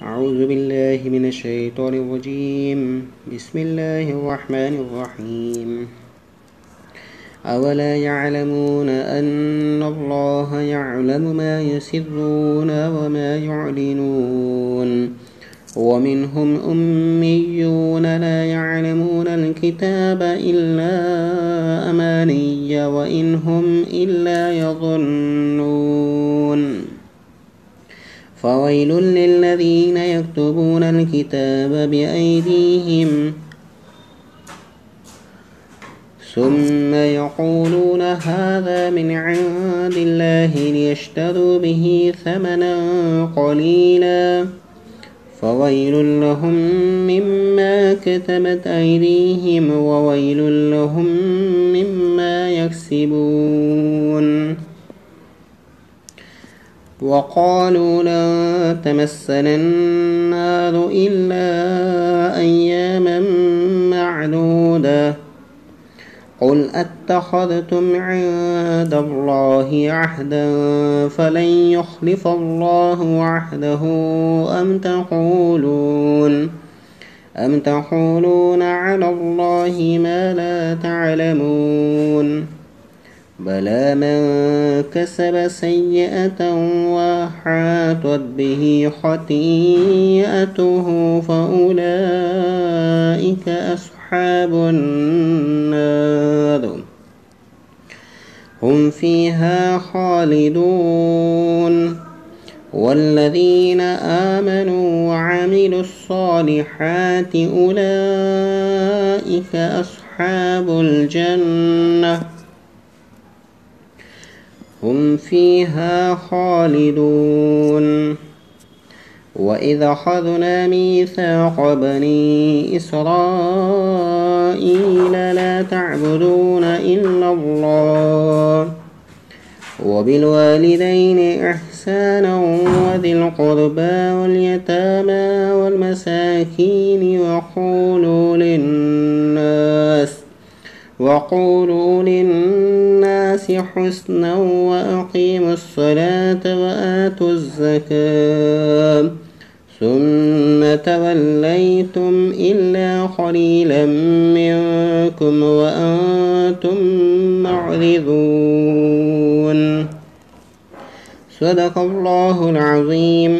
أعوذ بالله من الشيطان الرجيم. بسم الله الرحمن الرحيم. أولا يعلمون أن الله يعلم ما يسرون وما يعلنون ومنهم أميون لا يعلمون الكتاب إلا أماني وإن هم إلا يظنون فويل للذين يكتبون الكتاب بأيديهم ثم يقولون هذا من عند الله ليشتروا به ثمنا قليلا فويل لهم مما كتبت أيديهم وويل لهم مما يكسبون. وقالوا لن تمسنا النار إلا أياما معدودة قل أتخذتم عند الله عهدا فلن يخلف الله عهده أم تقولون على الله ما لا تعلمون بلى من كسب سيئة وأحاطت به خطيئته فأولئك أصحاب النار هم فيها خالدون. والذين آمنوا وعملوا الصالحات أولئك أصحاب الجنة هم فيها خالدون. وإذا أخذنا ميثاق بني إسرائيل لا تعبدون إلا الله وبالوالدين إحسانا وذي القربى واليتامى والمساكين وقولوا للناس حسنا وأقيموا الصلاة وآتوا الزكاة ثم توليتم إلا قليلا منكم وأنتم معرضون. صدق الله العظيم.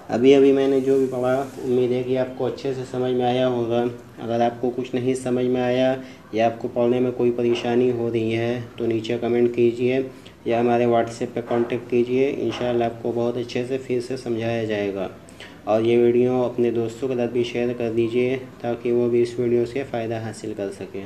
अभी मैंने जो भी पढ़ा उम्मीद है कि आपको अच्छे से समझ में आया होगा। अगर आपको कुछ नहीं समझ में आया या आपको पढ़ने में कोई परेशानी हो रही है तो नीचे कमेंट कीजिए या हमारे व्हाट्सएप पे कांटेक्ट कीजिए। इंशाल्लाह आपको बहुत अच्छे से फिर से समझाया जाएगा। और ये वीडियो अपने दोस्तों के साथ भी शेयर कर दीजिए ताकि वो भी इस वीडियो से फ़ायदा हासिल कर सकें।